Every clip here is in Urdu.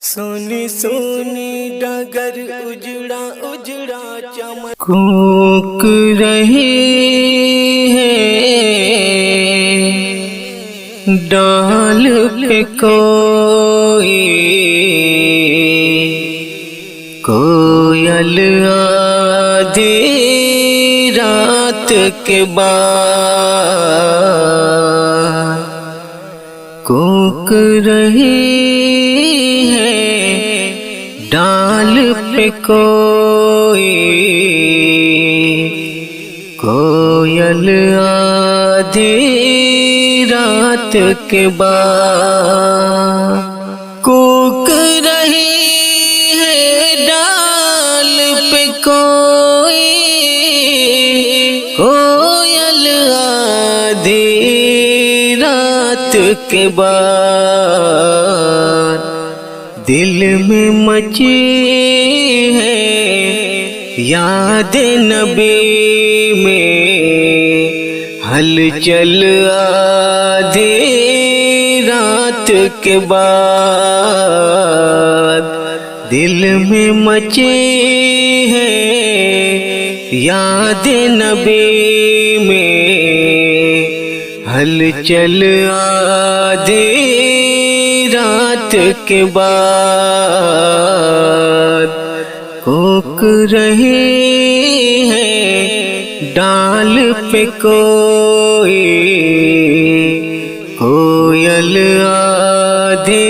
سونی سونی ڈگر اجڑا اجڑا چمن کوک رہی ہے ڈال پہ کوئل آدھی رات کے بعد کوک رہی ہے ڈال پہ کوئل آدھی رات کے بعد کوک رہی ہے ڈال پہ کوئل آدھی رات کے بعد دل میں مچی ہے یاد نبی میں ہلچل آدھی رات کے بعد دل میں مچی ہے یاد نبی میں ہلچل آدھی رات کے بعد کوک رہی ہے ڈال پہ کوئل آدھی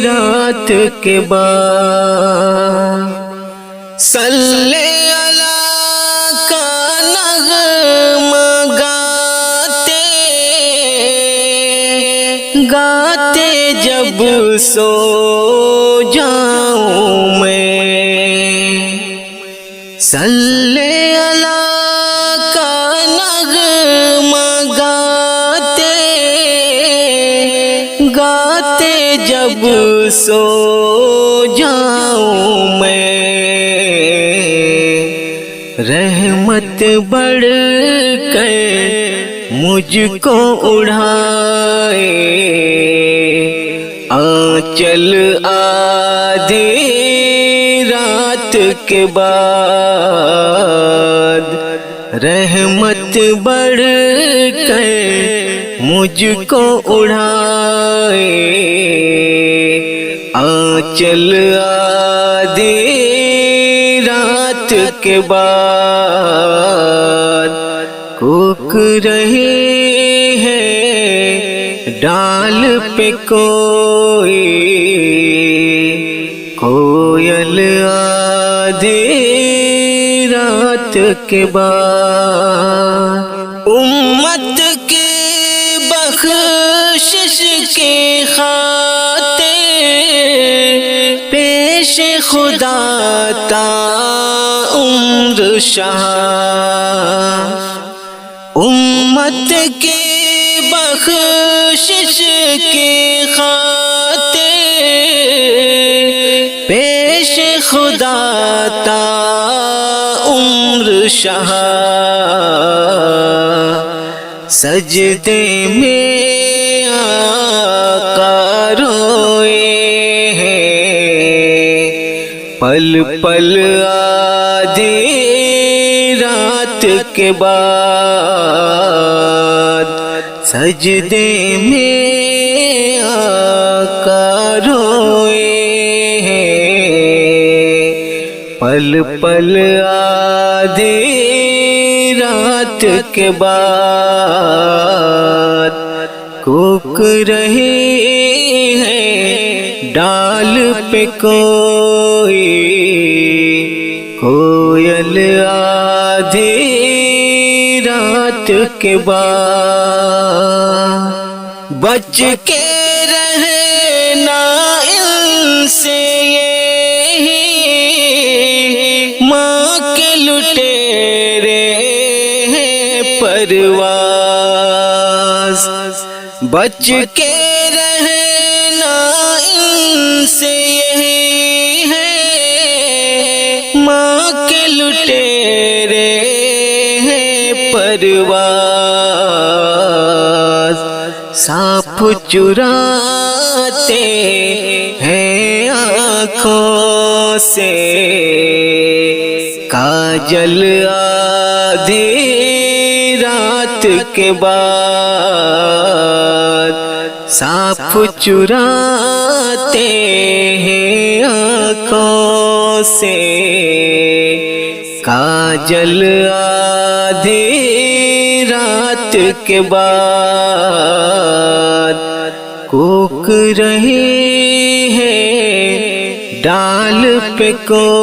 رات کے بعد صلی اللہ کا نغمہ گاتے جب سو جاؤں میں صلی اللہ کا نغمہ گاتے جب سو جاؤں میں رحمت بڑھ کر مجھ کو اڑھائے آنچل آدھی رات کے بعد رحمت بڑھ کر مجھ کو اڑھائے آنچل آدھی رات کے بعد کوک رہی ہے ڈال پہ کوئل آدھی رات کے بعد امت کی بخشش کی خاطر پیش خدا تا عمر شاہ امت کی بخشش کی خاطر پیش خدا تا عمر شاہ سجدے میں آقا روئے ہیں پل پل آدھی رات کے بعد سجدے میں آقا روئے ہیں پل پل آدھی رات کے بعد کوک رہی ہے ڈال پہ کوئل آدھی رات کے بعد بچ کے رہنا ان سے یہی ماں کے لٹیرے ہیں پرواز بچ کے رہنا ان سے یہی ہے ماں کے لٹیرے ہیں پرواز سانپ چراتے ہیں آنکھوں سے کاجل آدھی رات کے بعد سانپ چراتے ہیں آنکھوں سے کاجل آدھی رات کے بعد کوک رہے ہیں ڈال پہ کوئل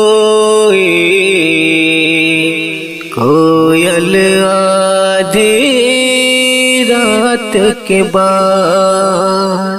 آدھی رات کے بعد